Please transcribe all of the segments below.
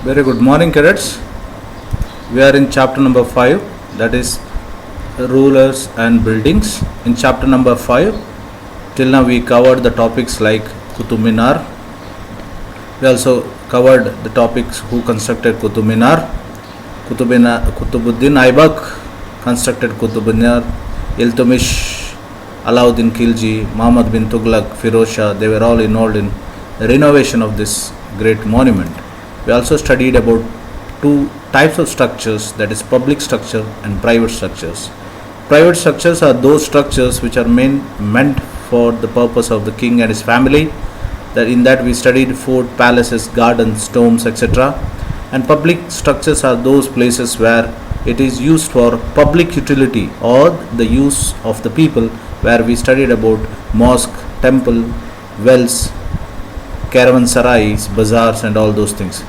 Very good morning, cadets. We are in chapter number 5, that is rulers and buildings. In chapter number 5, till now we covered the topics like Qutub Minar. We also covered the topics who constructed Qutub Minar. Qutubuddin Aibak constructed Qutub Minar. Iltutmish, Alauddin Khilji, Muhammad bin Tughlaq, Firoz Shah, they were all involved in the renovation of this great monument. We also studied about two types of structures, that is public structure and private structures. Private structures are those structures which are meant for the purpose of the king and his family. In that we studied fort, palaces, gardens, tombs, etc. And public structures are those places where it is used for public utility or the use of the people, where we studied about mosque, temple, wells, caravansarais, bazaars and all those things.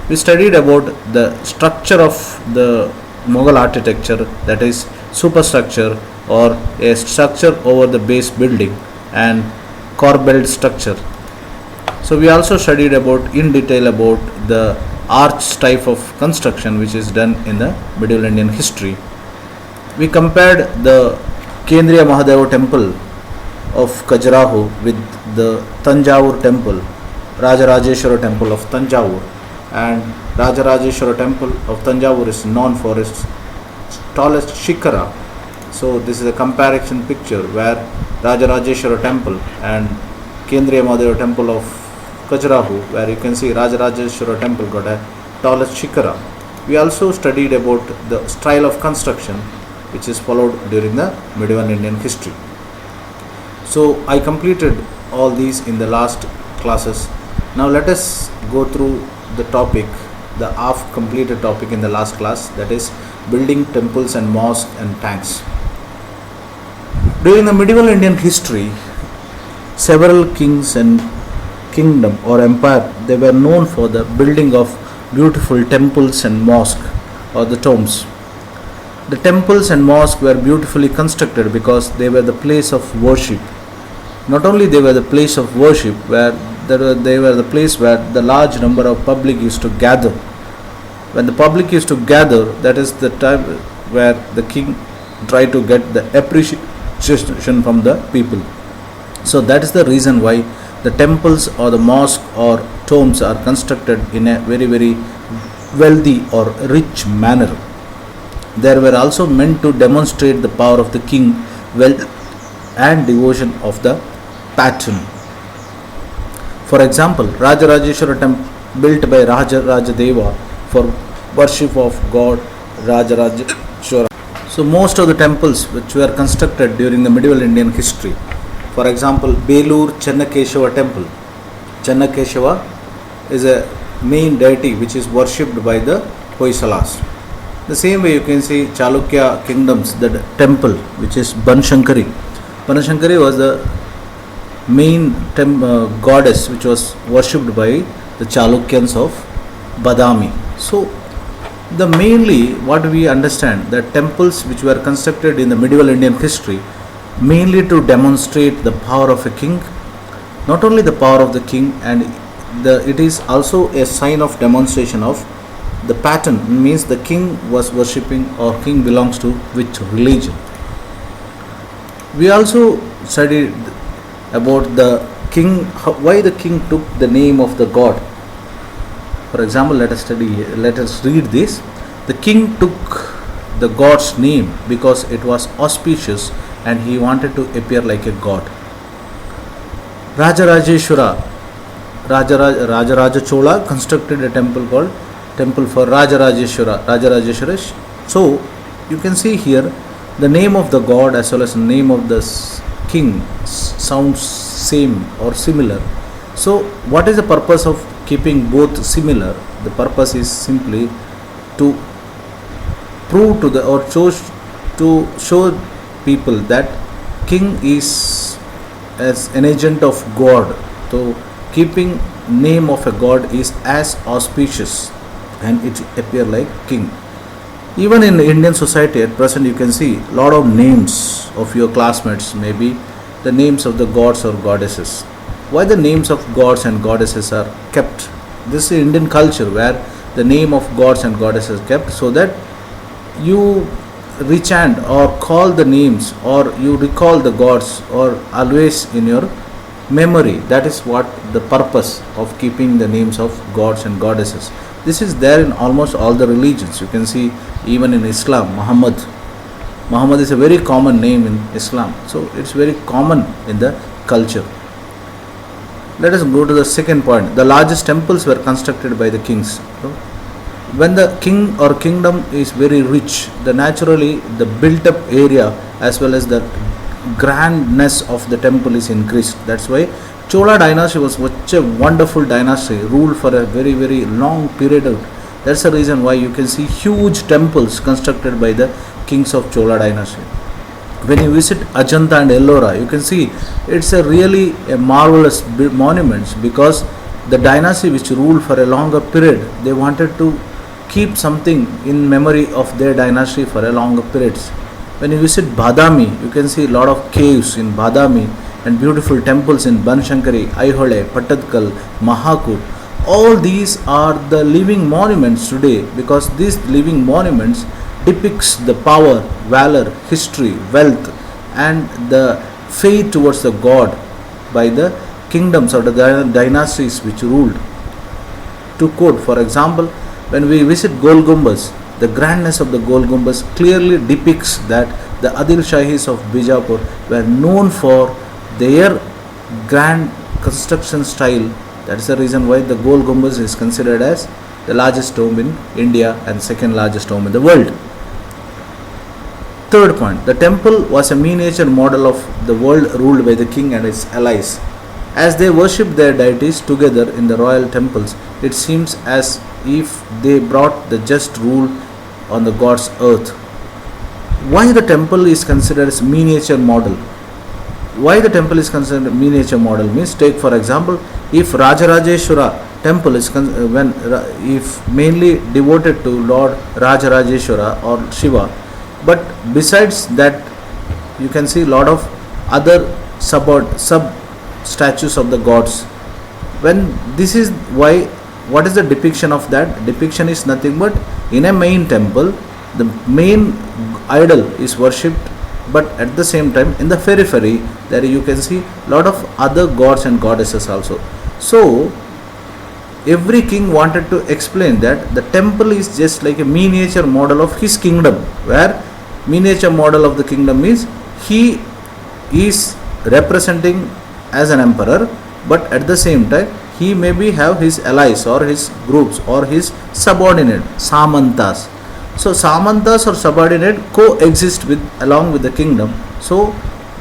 We studied about the structure of the Mughal architecture, that is superstructure or a structure over the base building, and corbelled structure. So we also studied about in detail about the arch type of construction which is done in the medieval Indian history. We compared the Kendriya Mahadeva temple of Khajuraho with the Tanjavur temple, Rajarajeshwara temple of Tanjavur. And Rajarajeshwara temple of Tanjavur is known for its tallest shikara. So this is a comparison picture where Rajarajeshwara temple and Kendriya Mahadeva temple of Khajuraho, where you can see Rajarajeshwara temple got a tallest shikara. We also studied about the style of construction which is followed during the medieval Indian history. So I completed all these in the last classes. Now let us go through the topic, the half completed topic in the last class, that is building temples and mosques and tanks. During the medieval Indian history, several kings and kingdom or empire, they were known for the building of beautiful temples and mosques or the tombs. The temples and mosques were beautifully constructed because they were the place of worship. Not only they were the place of worship, where they were the place where the large number of public used to gather. When the public used to gather, that is the time where the king tried to get the appreciation from the people. So that is the reason why the temples or the mosque or tombs are constructed in a very, very wealthy or rich manner. They were also meant to demonstrate the power of the king, wealth and devotion of the patron. For example, Rajarajeshwara temple built by Rajarajadeva for worship of God Rajarajeshwara. So most of the temples which were constructed during the medieval Indian history, for example, Belur Chennakeshava temple. Chennakeshava is a main deity which is worshipped by the Hoysalas. The same way you can see Chalukya kingdoms, the temple which is Banashankari. Banashankari was the main goddess which was worshipped by the Chalukyans of Badami. So the mainly what we understand, that temples which were constructed in the medieval Indian history mainly to demonstrate the power of a king, not only the power of the king, and it is also a sign of demonstration of the pattern, means the king was worshipping or king belongs to which religion. We also studied about the king, why the king took the name of the god. For example, let us read this. The king took the god's name because it was auspicious and he wanted to appear like a god. Rajarajeshwara, Rajaraja Chola constructed a temple called Temple for Rajarajeshwara. So you can see here the name of the god as well as the name of the king sounds same or similar. So what is the purpose of keeping both similar? The purpose is simply to prove to the or to show people that king is as an agent of God. So keeping name of a god is as auspicious and it appear like king. Even in Indian society at present, you can see lot of names of your classmates, maybe the names of the gods or goddesses. Why the names of gods and goddesses are kept? This is Indian culture where the name of gods and goddesses kept, so that you rechant or call the names, or you recall the gods, or always in your memory. That is what the purpose of keeping the names of gods and goddesses. This is there in almost all the religions. You can see even in Islam, Muhammad is a very common name in Islam, so it's very common in the culture. Let us go to the second point. The largest temples were constructed by the kings. When the king or kingdom is very rich, naturally the built up area as well as the grandness of the temple is increased. That's why Chola dynasty was such a wonderful dynasty, ruled for a very very long period. That's the reason why you can see huge temples constructed by the kings of Chola dynasty. When you visit Ajanta and Ellora, you can see it's a really a marvelous monuments, because the dynasty which ruled for a longer period, they wanted to keep something in memory of their dynasty for a longer periods. When you visit Badami, you can see a lot of caves in Badami and beautiful temples in Banashankari, Aihole, Pattatkal, Mahakut. All these are the living monuments today, because these living monuments depicts the power, valor, history, wealth and the faith towards the God by the kingdoms or the dynasties which ruled. To quote, for example, when we visit Gol Gumbaz, the grandness of the Gol Gumbaz clearly depicts that the Adil Shahis of Bijapur were known for their grand construction style. That is the reason why the Gol Gumbaz is considered as the largest tomb in India and second largest tomb in the world. Third point, the temple was a miniature model of the world ruled by the king and his allies. As they worshipped their deities together in the royal temples, it seems as if they brought the just rule on the God's earth. Why the temple is considered as miniature model? Why the temple is considered a miniature model means, take for example, if Rajarajeshwara temple is if mainly devoted to Lord Rajarajeshwara or Shiva, but besides that you can see a lot of other sub statues of the gods. When this is why, what is the depiction of that? Depiction is nothing but in a main temple the main idol is worshipped, but at the same time in the periphery there you can see lot of other gods and goddesses also. So every king wanted to explain that the temple is just like a miniature model of his kingdom, where miniature model of the kingdom is he is representing as an emperor, but at the same time he maybe have his allies or his groups or his subordinate samantas. So samantas or subordinate coexist with along with the kingdom. So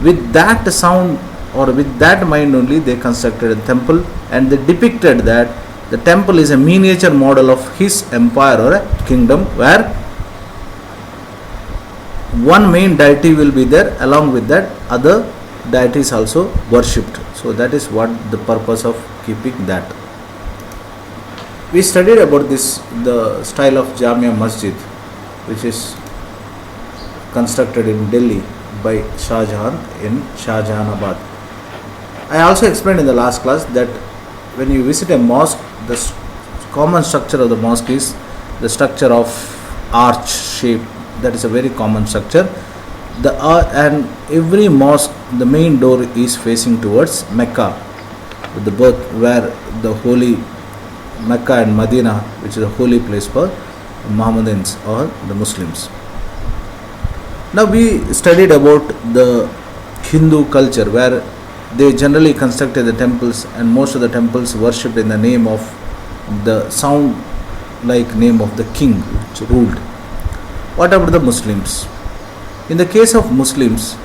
with that sound or with that mind only they constructed a temple, and they depicted that the temple is a miniature model of his empire or a kingdom, where one main deity will be there, along with that other deities also worshipped. So that is what the purpose of keeping that. We studied about this, the style of Jamia Masjid, which is constructed in Delhi by Shah Jahan in Shah Jahanabad. I also explained in the last class that when you visit a mosque, the common structure of the mosque is the structure of arch shape. That is a very common structure. And every mosque, the main door is facing towards Mecca, the birth where the holy Mecca and Medina, which is a holy place for Muhammadans or the Muslims. Now we studied about the Hindu culture, where they generally constructed the temples, and most of the temples worshipped in the name of the sound like name of the king which ruled. What about the Muslims? In the case of Muslims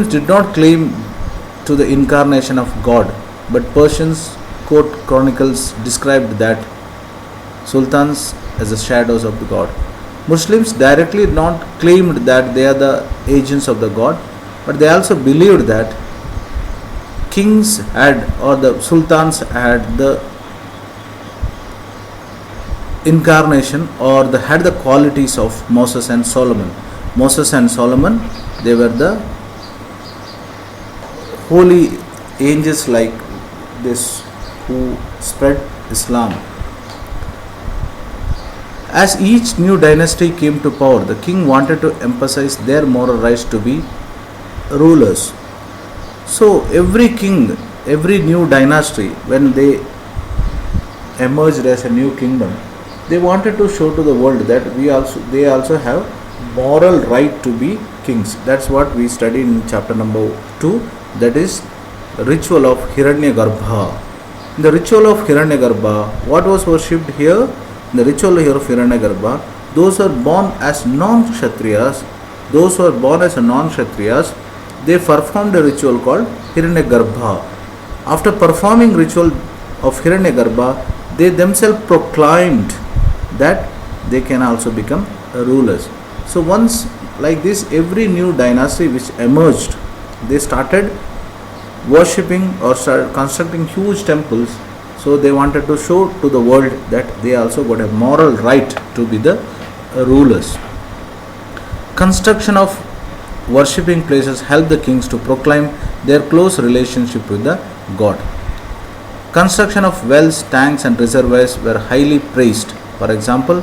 did not claim to the incarnation of God, but Persians court chronicles described that sultans as the shadows of the God. Muslims directly not claimed that they are the agents of the God, but they also believed that kings had, or the sultans had the incarnation, or had the qualities of Moses and Solomon. Moses and Solomon, they were the holy angels like this who spread Islam. As each new dynasty came to power, the king wanted to emphasize their moral rights to be rulers. So every king, every new dynasty, when they emerged as a new kingdom, they wanted to show to the world that they also have moral right to be kings. That's what we studied in chapter number 2, that is ritual of Hiranyagarbha. In the ritual of Hiranyagarbha, what was worshipped here? In the ritual here of Hiranyagarbha, those who are born as non-kshatriyas, they performed a ritual called Hiranyagarbha. After performing ritual of Hiranyagarbha, they themselves proclaimed that they can also become rulers. So once like this, every new dynasty which emerged, they started worshipping or started constructing huge temples. So they wanted to show to the world that they also got a moral right to be the rulers. Construction of worshipping places helped the kings to proclaim their close relationship with the god. Construction of wells, tanks and reservoirs were highly praised. For example,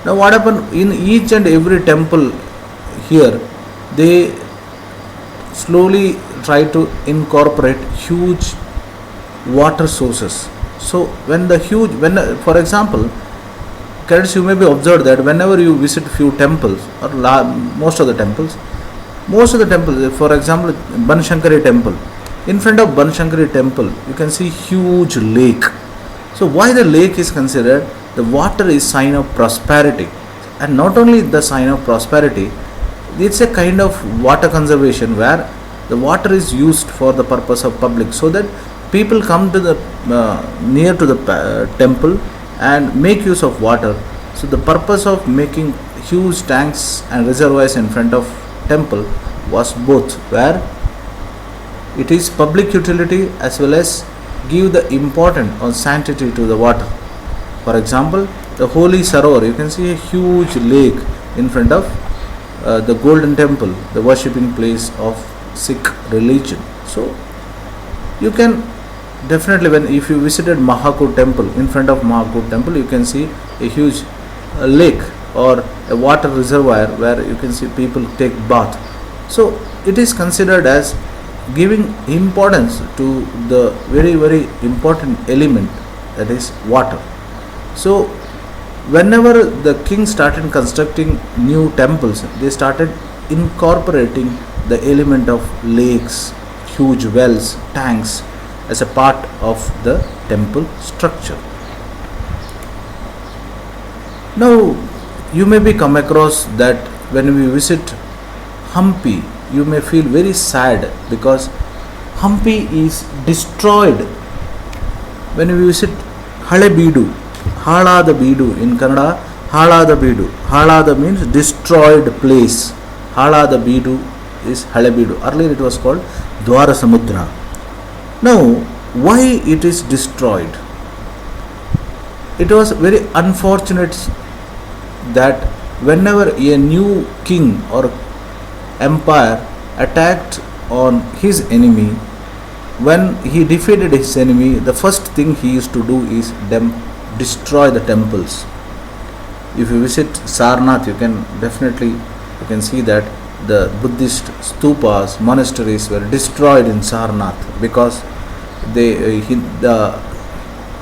now what happened in each and every temple here, they slowly try to incorporate huge water sources. So for example, cadets, you may be observed that whenever you visit few temples or most of the temples, for example, Banashankari temple, in front of Banashankari temple, you can see huge lake. So why the lake is considered? The water is sign of prosperity, and not only the sign of prosperity, it's a kind of water conservation where the water is used for the purpose of public, so that people come to the near to the temple and make use of water. So the purpose of making huge tanks and reservoirs in front of temple was both where it is public utility as well as give the importance or sanctity to the water. For example, the holy Sarovar, you can see a huge lake in front of the golden temple, the worshipping place of Sikh religion. So you can definitely, if you visited Mahakud temple, in front of Mahakud temple, you can see a huge lake or a water reservoir where you can see people take bath. So it is considered as giving importance to the very, very important element, that is water. So whenever the king started constructing new temples, they started incorporating the element of lakes, huge wells, tanks as a part of the temple structure. Now you may be come across that when we visit Hampi, you may feel very sad because Hampi is destroyed. When we visit Halebeedu, Halada Beedu in Kannada, Halada Beedu. Halada means destroyed place. Halada Beedu is Halebeedu. Earlier it was called Dwara Samudra. Now, why it is destroyed? It was very unfortunate that whenever a new king or empire attacked on his enemy, when he defeated his enemy, the first thing he used to do is destroy the temples. If you visit Sarnath, you can see that the Buddhist stupas, monasteries were destroyed in Sarnath because the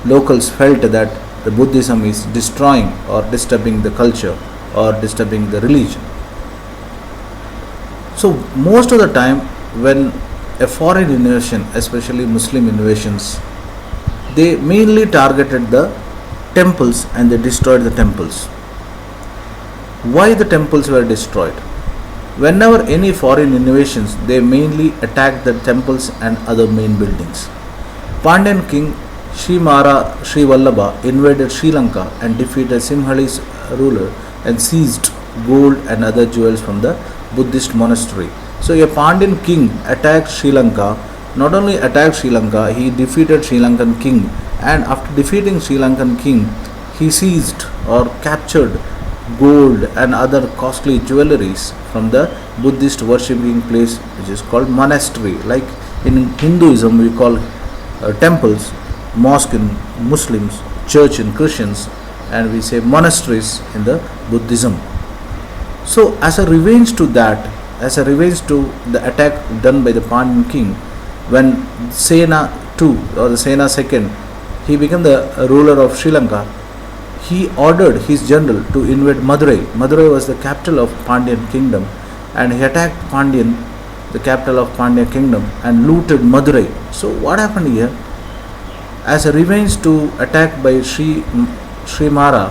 locals felt that the Buddhism is destroying or disturbing the culture or disturbing the religion. So most of the time when a foreign invasion, especially Muslim invasions, they mainly targeted the temples and they destroyed the temples. Why the temples were destroyed? Whenever any foreign invasions, they mainly attacked the temples and other main buildings. Pandyan king Shrimara Srivallabha invaded Sri Lanka and defeated Simhali's ruler and seized gold and other jewels from the Buddhist monastery. So a Pandyan king attacked Sri Lanka. Not only attacked Sri Lanka, he defeated Sri Lankan king, and after defeating Sri Lankan king, he seized or captured gold and other costly jewelries from the Buddhist worshipping place, which is called monastery. Like in Hinduism we call temples, mosque in Muslims, church in Christians, and we say monasteries in the Buddhism. So as a revenge to that, as a revenge to the attack done by the Pandyan king, when Sena II or the Sena II, he became the ruler of Sri Lanka, he ordered his general to invade Madurai. Madurai was the capital of Pandyan kingdom, and he attacked Pandyan, the capital of Pandya kingdom, and looted Madurai. So what happened here? As a revenge to attack by Sri Mara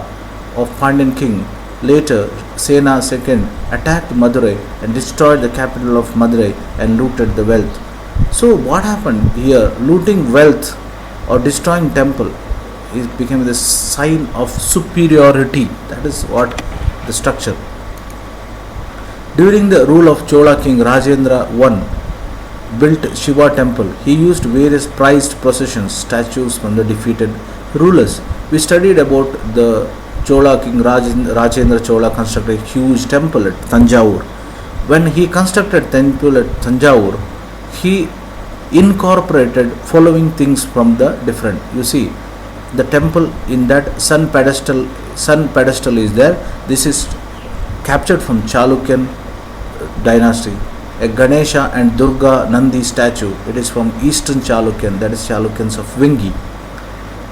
of Pandyan king, later Sena II attacked Madurai and destroyed the capital of Madurai and looted the wealth. So what happened here? Looting wealth or destroying temple, it became the sign of superiority. That is what the structure. During the rule of Chola king Rajendra I built Shiva temple. He used various prized processions, statues from the defeated rulers. We studied about the Chola king Rajendra Chola constructed a huge temple at Tanjavur. When he constructed temple at Tanjavur, he incorporated following things from the different. You see, the temple in that sun pedestal is there. This is captured from Chalukyan dynasty. A Ganesha and Durga Nandi statue, it is from Eastern Chalukyan, that is Chalukyans of Vengi.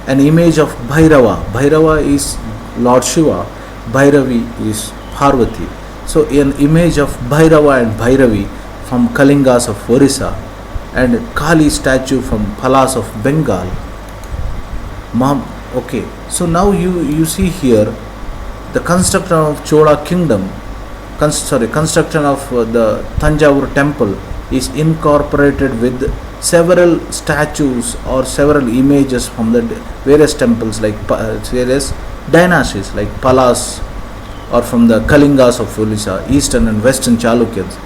An image of Bhairava. Bhairava is Lord Shiva, Bhairavi is Parvati. So an image of Bhairava and Bhairavi from Kalingas of Orissa, and Kali statue from Palas of Bengal. Okay, so now you see here the construction of Chola kingdom, construction of the Tanjavur temple is incorporated with several statues or several images from the various temples, like various dynasties like Palas or from the Kalingas of Orissa, Eastern and Western Chalukyans.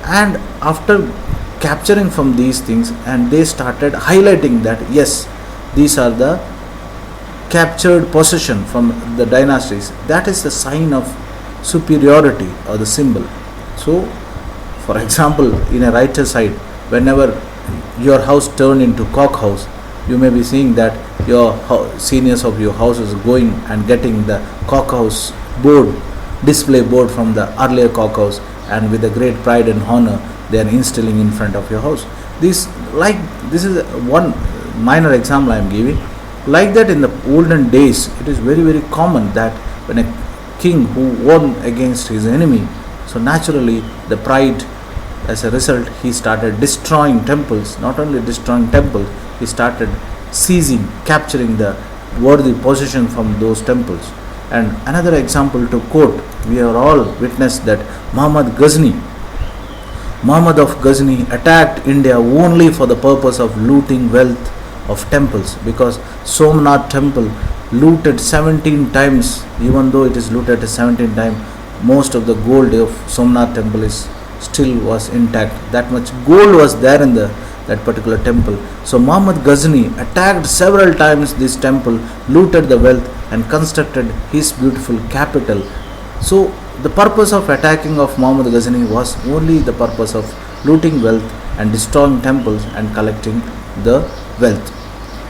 And after capturing from these things, and they started highlighting that yes, these are the captured possession from the dynasties. That is the sign of superiority or the symbol. So for example, in a right side, whenever your house turned into cock house, you may be seeing that your seniors of your house is going and getting the cock house board, display board from the earlier cock house, and with a great pride and honor they are installing in front of your house. This is one minor example I am giving. Like that, in the olden days, it is very, very common that when a king who won against his enemy, so naturally the pride, as a result, he started destroying temples. Not only destroying temples, he started seizing, capturing the worthy possession from those temples. And another example to quote, we have all witnessed that Muhammad of Ghazni attacked India only for the purpose of looting wealth of temples, because Somnath temple looted 17 times. Even though it is looted 17 times, most of the gold of Somnath temple is still was intact. That much gold was there in that particular temple. So Muhammad Ghazni attacked several times this temple, looted the wealth and constructed his beautiful capital. So the purpose of attacking of Muhammad Ghazni was only the purpose of looting wealth and destroying temples and collecting the wealth.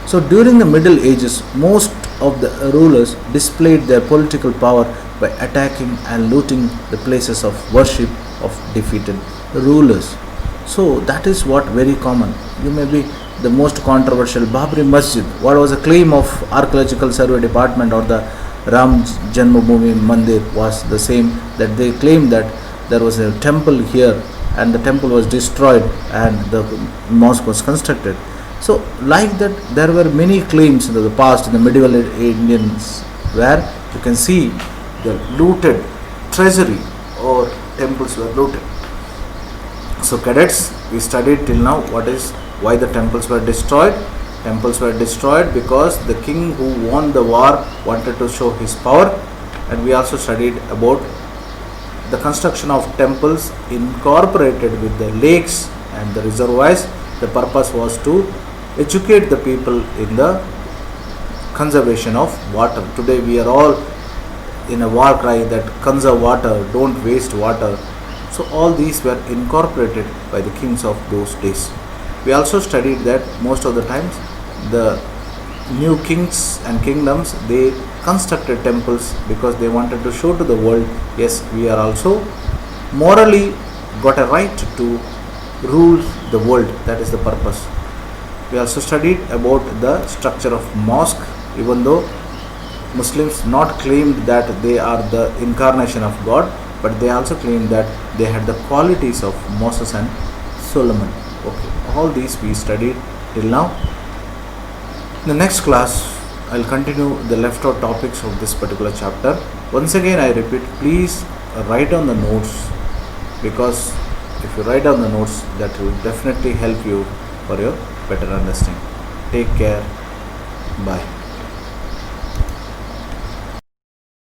So during the Middle Ages, most of the rulers displayed their political power by attacking and looting the places of worship of defeated rulers. So that is what very common. You may be the most controversial Babri Masjid. What was the claim of Archaeological Survey Department or the Ram Janmabhoomi Mandir was the same, that they claimed that there was a temple here and the temple was destroyed and the mosque was constructed. So like that, there were many claims in the past, in the medieval Indians, where you can see the looted treasury or temples were looted. So cadets, we studied till now why the temples were destroyed. Temples were destroyed because the king who won the war wanted to show his power, and we also studied about the construction of temples incorporated with the lakes and the reservoirs. The purpose was to educate the people in the conservation of water. Today we are all in a war cry that conserve water, don't waste water. So all these were incorporated by the kings of those days. We also studied that most of the times the new kings and kingdoms, they constructed temples because they wanted to show to the world, yes, we are also morally got a right to rule the world. That is the purpose. We also studied about the structure of mosque, even though Muslims not claimed that they are the incarnation of God, but they also claimed that they had the qualities of Moses and Solomon. Okay, all these we studied till now. In the next class, I'll continue the left out topics of this particular chapter. Once again, I repeat, please write down the notes, because if you write down the notes, that will definitely help you for your better understanding. Take care. Bye.